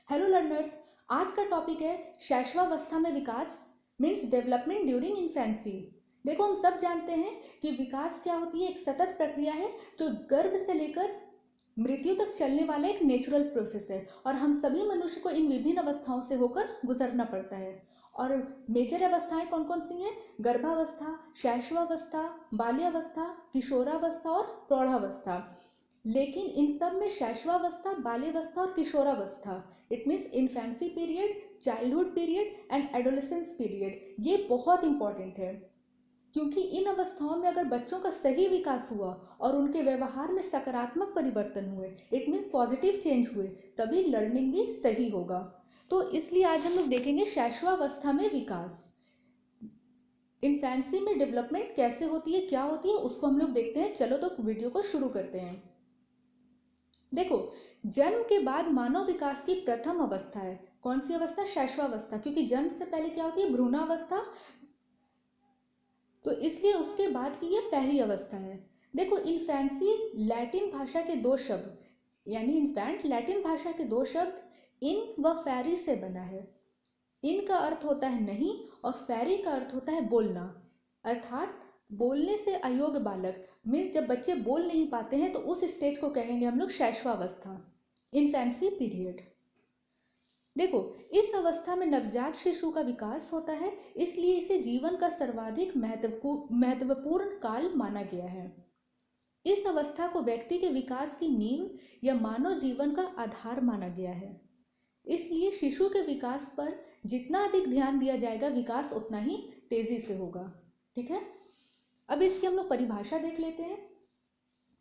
Hello learners, आज का topic है शैशवावस्था में विकास मीन्स डेवलपमेंट ड्यूरिंग इन्फेंसी। देखो, हम सब जानते हैं कि विकास क्या होती है। एक सतत प्रक्रिया है जो गर्भ से लेकर मृत्यु तक चलने वाला एक नेचुरल प्रोसेस है और हम सभी मनुष्य को इन विभिन्न अवस्थाओं से होकर गुजरना पड़ता है। और मेजर अवस्थाएं कौन कौन सी हैं? गर्भावस्था, शैशवावस्था, बाल्यावस्था, किशोरावस्था और प्रौढ़ावस्था। लेकिन इन सब में शैशवावस्था, बाल्यावस्था और किशोरावस्था, it means infancy period, childhood period and adolescence period, ये बहुत इंपॉर्टेंट है। क्योंकि इन अवस्थाओं में अगर बच्चों का सही विकास हुआ और उनके व्यवहार में सकारात्मक परिवर्तन हुए, इट मीन्स पॉजिटिव चेंज हुए, तभी लर्निंग भी सही होगा। तो इसलिए आज हम लोग देखेंगे शैशवावस्था में विकास, इन्फेंसी में डेवलपमेंट कैसे होती है, क्या होती है, उसको हम लोग देखते हैं। चलो तो वीडियो को शुरू करते हैं। देखो, जन्म के बाद मानव विकास की प्रथम अवस्था है कौन सी अवस्था? शैशवावस्था। क्योंकि जन्म से पहले क्या होती है? भ्रूणावस्था। तो इसलिए उसके बाद की ये पहली अवस्था है। देखो, इन्फेंसी लैटिन भाषा के दो शब्द यानी इन्फेंट लैटिन भाषा के दो शब्द इन व फैरी से बना है। इन का अर्थ होता है नहीं और फैरी का अर्थ होता है बोलना, अर्थात बोलने से अयोग्य बालक। मीन्स जब बच्चे बोल नहीं पाते हैं तो उस स्टेज को कहेंगे हम लोग शैशवावस्था, इन्फेंसी पीरियड। देखो, इस अवस्था में नवजात शिशु का विकास होता है, इसलिए इसे जीवन का सर्वाधिक महत्वपूर्ण काल माना गया है। इस अवस्था को व्यक्ति के विकास की नींव या मानव जीवन का आधार माना गया है। इसलिए शिशु के विकास पर जितना अधिक ध्यान दिया जाएगा, विकास उतना ही तेजी से होगा। ठीक है, अब इसकी हम लोग परिभाषा देख लेते हैं।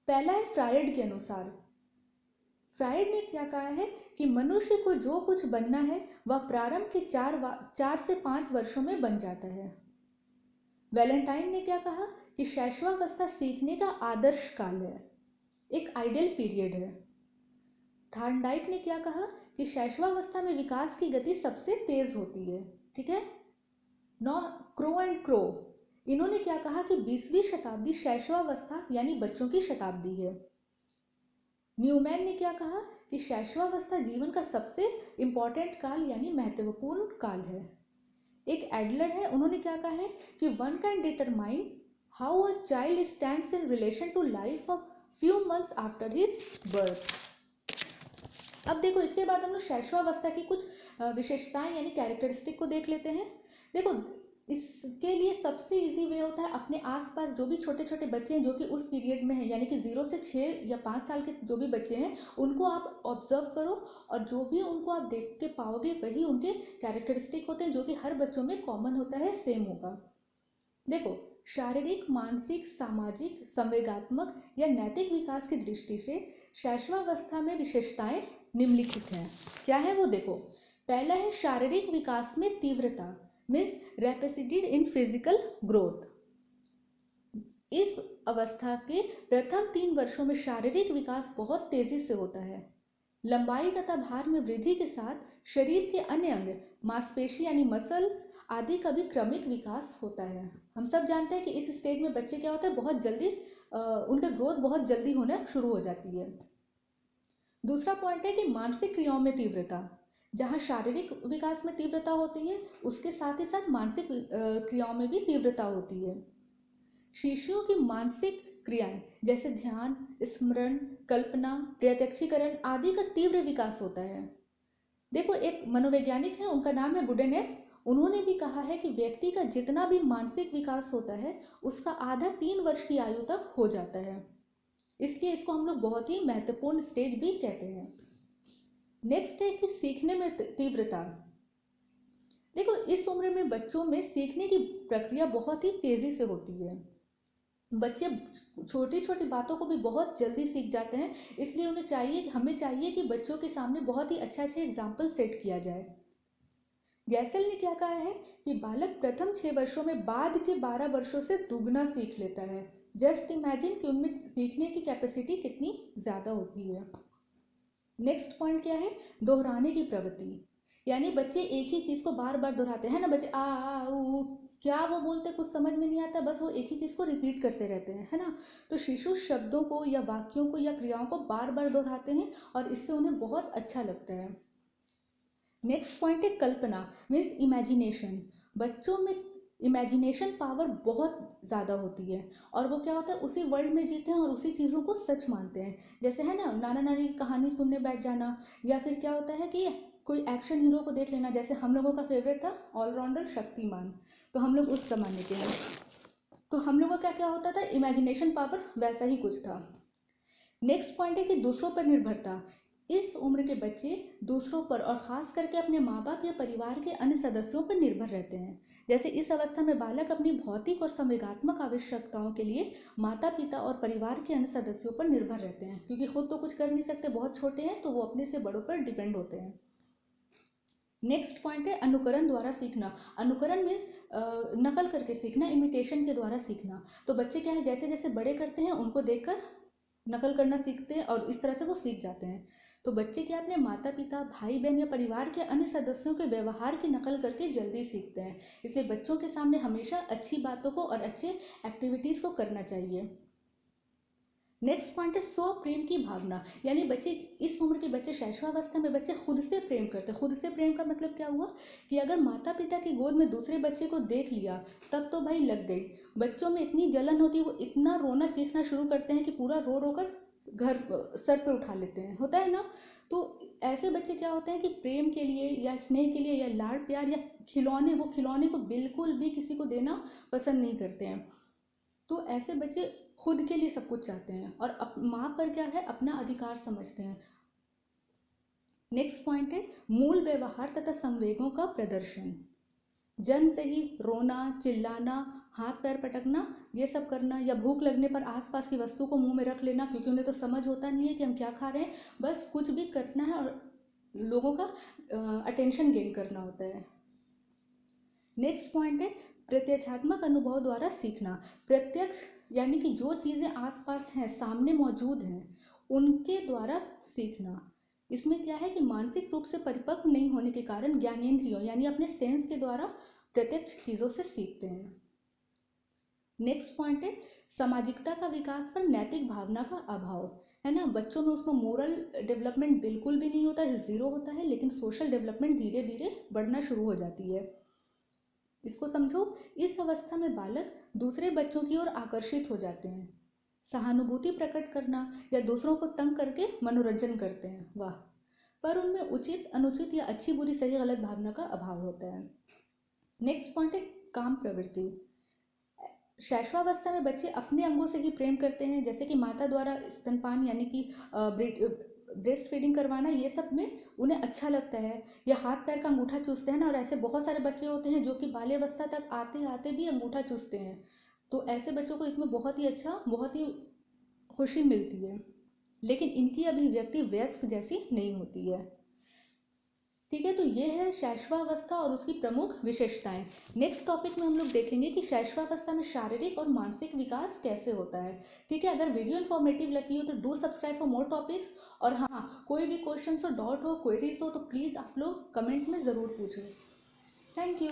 पहला है फ्रायड के अनुसार। फ्रायड ने क्या कहा है कि मनुष्य को जो कुछ बनना है वह प्रारंभ के 4 से 5 वर्षों में बन जाता है। वैलेंटाइन ने क्या कहा कि शैशवावस्था सीखने का आदर्श काल है, एक आइडियल पीरियड है। थार्नडाइक ने क्या कहा कि शैशवावस्था में विकास की गति सबसे तेज होती है। ठीक है, नौ क्रो एंड क्रो, इन्होंने क्या कहा कि 20वीं शताब्दी शैशवावस्था यानी बच्चों की शताब्दी है। न्यूमैन ने क्या कहा कि शैशवावस्था जीवन का सबसे इंपॉर्टेंट काल यानी महत्वपूर्ण काल है। एक एडलर है, उन्होंने क्या कहा है कि one can determine how a child stands in relation to life of few months after his birth. अब देखो, इसके बाद हम लोग शैशवावस्था की कुछ विशेषताएं यानी कैरेक्टरिस्टिक को देख लेते हैं। देखो, इसके लिए सबसे इजी वे होता है अपने आसपास जो भी छोटे छोटे बच्चे हैं जो कि उस पीरियड में हैं, यानी कि 0 से 6 या 5 साल के जो भी बच्चे हैं, उनको आप ऑब्जर्व करो और जो भी उनको आप देख के पाओगे वही उनके कैरेक्टरिस्टिक होते हैं, जो कि हर बच्चों में कॉमन होता है, सेम होगा। देखो, शारीरिक, मानसिक, सामाजिक, संवेगात्मक या नैतिक विकास की दृष्टि से शैशवावस्था में विशेषताएं निम्नलिखित हैं। क्या है वो? देखो, पहला है शारीरिक विकास में तीव्रता, मीन्स रैपिसिटी इन फिजिकल ग्रोथ। इस अवस्था के प्रथम 3 वर्षों में शारीरिक विकास बहुत तेजी से होता है। लंबाई तथा भार में वृद्धि के साथ शरीर के अन्य अंग, मांसपेशी यानी मसल्स आदि का भी क्रमिक विकास होता है। हम सब जानते हैं कि इस स्टेज में बच्चे क्या होता है, बहुत जल्दी उनका ग्रोथ बहुत जल्दी होना शुरू हो जाती है। दूसरा पॉइंट है कि मानसिक क्रियाओं में तीव्रता। जहाँ शारीरिक विकास में तीव्रता होती है, उसके साथ ही साथ मानसिक क्रियाओं में भी तीव्रता होती है। शिशुओं की मानसिक क्रियाएं जैसे ध्यान, स्मरण, कल्पना, प्रत्यक्षीकरण आदि का तीव्र विकास होता है। देखो, एक मनोवैज्ञानिक है, उनका नाम है बुडेनेफ। उन्होंने भी कहा है कि व्यक्ति का जितना भी मानसिक विकास होता है उसका आधा 3 वर्ष की आयु तक हो जाता है। इसलिए इसको हम लोग बहुत ही महत्वपूर्ण स्टेज भी कहते हैं। नेक्स्ट है कि सीखने में तीव्रता। देखो, इस उम्र में बच्चों में सीखने की प्रक्रिया बहुत ही तेजी से होती है। बच्चे छोटी छोटी बातों को भी बहुत जल्दी सीख जाते हैं, इसलिए हमें चाहिए कि बच्चों के सामने बहुत ही अच्छा एग्जाम्पल सेट किया जाए। गैसल ने क्या कहा है कि बालक प्रथम 6 वर्षों में बाद के 12 वर्षों से दुगना सीख लेता है। जस्ट इमेजिन कि उनमें सीखने की कैपेसिटी कितनी ज़्यादा होती है। नेक्स्ट पॉइंट क्या है? दोहराने की प्रवृत्ति, यानी बच्चे एक ही चीज़ को बार बार दोहराते हैं ना। बच्चे आ ऊ क्या वो बोलते कुछ समझ में नहीं आता, बस वो एक ही चीज़ को रिपीट करते रहते हैं, है ना। तो शिशु शब्दों को या वाक्यों को या क्रियाओं को बार बार दोहराते हैं और इससे उन्हें बहुत अच्छा लगता है। नेक्स्ट पॉइंट है कल्पना मीन्स इमेजिनेशन। बच्चों में इमेजिनेशन पावर बहुत ज़्यादा होती है और वो क्या होता है उसी वर्ल्ड में जीते हैं और उसी चीज़ों को सच मानते हैं। जैसे है ना नाना नानी की कहानी सुनने बैठ जाना, या फिर क्या होता है कि कोई एक्शन हीरो को देख लेना। जैसे हम लोगों का फेवरेट था ऑलराउंडर शक्तिमान, तो हम लोग उस जमाने के हैं, तो हम लोगों का क्या क्या होता था, इमेजिनेशन पावर वैसा ही कुछ था। नेक्स्ट पॉइंट है कि दूसरों पर निर्भरता। इस उम्र के बच्चे दूसरों पर और खास करके अपने माँ बाप या परिवार के अन्य सदस्यों पर निर्भर रहते हैं। जैसे इस अवस्था में बालक अपनी भौतिक और संवेगात्मक आवश्यकताओं के लिए माता पिता और परिवार के अन्य सदस्यों पर निर्भर रहते हैं, क्योंकि खुद तो कुछ कर नहीं सकते, बहुत छोटे हैं, तो वो अपने से बड़ों पर डिपेंड होते हैं। नेक्स्ट पॉइंट है अनुकरण द्वारा सीखना। अनुकरण मीन्स नकल करके सीखना, इमिटेशन के द्वारा सीखना। तो बच्चे क्या है जैसे जैसे बड़े करते हैं उनको देखकर नकल करना सीखते हैं और इस तरह से वो सीख जाते हैं। तो बच्चे क्या अपने माता पिता भाई बहन या परिवार के अन्य सदस्यों के व्यवहार की नकल करके जल्दी सीखते हैं। इसलिए बच्चों के सामने हमेशा अच्छी बातों को और अच्छे एक्टिविटीज़ को करना चाहिए। नेक्स्ट पॉइंट है स्व प्रेम की भावना। यानी बच्चे इस उम्र के बच्चे शैशवावस्था में बच्चे खुद से प्रेम करते हैं। खुद से प्रेम का मतलब क्या हुआ कि अगर माता पिता की गोद में दूसरे बच्चे को देख लिया तब तो भाई लग गई। बच्चों में इतनी जलन होती है, वो इतना रोना चीखना शुरू करते हैं कि पूरा रो रो कर घर सर पे उठा लेते हैं, होता है ना। तो ऐसे बच्चे क्या होते हैं कि प्रेम के लिए या स्नेह के लिए या लाड़ प्यार या खिलौने, वो खिलौने को बिल्कुल भी किसी को देना पसंद नहीं करते हैं। तो ऐसे बच्चे खुद के लिए सब कुछ चाहते हैं और माँ पर क्या है अपना अधिकार समझते हैं। नेक्स्ट पॉइंट है मूल व्यवहार तथा संवेगों का प्रदर्शन। जन्म से ही रोना, चिल्लाना, हाथ पैर पटकना, ये सब करना, या भूख लगने पर आसपास की वस्तु को मुंह में रख लेना, क्योंकि उन्हें तो समझ होता नहीं है कि हम क्या खा रहे हैं, बस कुछ भी करना है और लोगों का अटेंशन गेन करना होता है। नेक्स्ट पॉइंट है प्रत्यक्षात्मक अनुभव द्वारा सीखना। प्रत्यक्ष यानी कि जो चीज़ें आसपास हैं, सामने मौजूद हैं, उनके द्वारा सीखना। इसमें क्या है कि मानसिक रूप से परिपक्व नहीं होने के कारण ज्ञानेंद्रियों यानी अपने सेंस के द्वारा प्रत्यक्ष चीज़ों से सीखते हैं। नेक्स्ट पॉइंट है सामाजिकता का विकास पर नैतिक भावना का अभाव। है ना, बच्चों में उसमें मोरल डेवलपमेंट बिल्कुल भी नहीं होता है, जीरो होता है, लेकिन सोशल डेवलपमेंट धीरे धीरे बढ़ना शुरू हो जाती है। इसको समझो, इस अवस्था में बालक दूसरे बच्चों की ओर आकर्षित हो जाते हैं, सहानुभूति प्रकट करना या दूसरों को तंग करके मनोरंजन करते हैं, वाह, पर उनमें उचित अनुचित या अच्छी बुरी सही गलत भावना का अभाव होता है। नेक्स्ट पॉइंट है काम प्रवृत्ति। शैशवावस्था में बच्चे अपने अंगों से ही प्रेम करते हैं, जैसे कि माता द्वारा स्तनपान यानी कि ब्रेस्ट फीडिंग करवाना, ये सब में उन्हें अच्छा लगता है, या हाथ पैर का अंगूठा चूसते हैं ना। और ऐसे बहुत सारे बच्चे होते हैं जो कि बाल्यावस्था तक आते आते भी अंगूठा चूसते हैं। तो ऐसे बच्चों को इसमें बहुत ही अच्छा, बहुत ही खुशी मिलती है, लेकिन इनकी अभिव्यक्ति वयस्क जैसी नहीं होती है। ठीक है, तो ये है शैशवावस्था और उसकी प्रमुख विशेषताएं। नेक्स्ट टॉपिक में हम लोग देखेंगे कि शैशवावस्था में शारीरिक और मानसिक विकास कैसे होता है। ठीक है, अगर वीडियो इन्फॉर्मेटिव लगी हो तो do subscribe for more topics. और हाँ, कोई भी क्वेश्चन हो, डाउट हो, क्वेरीज हो, तो प्लीज़ आप लोग कमेंट में ज़रूर पूछें। Thank you.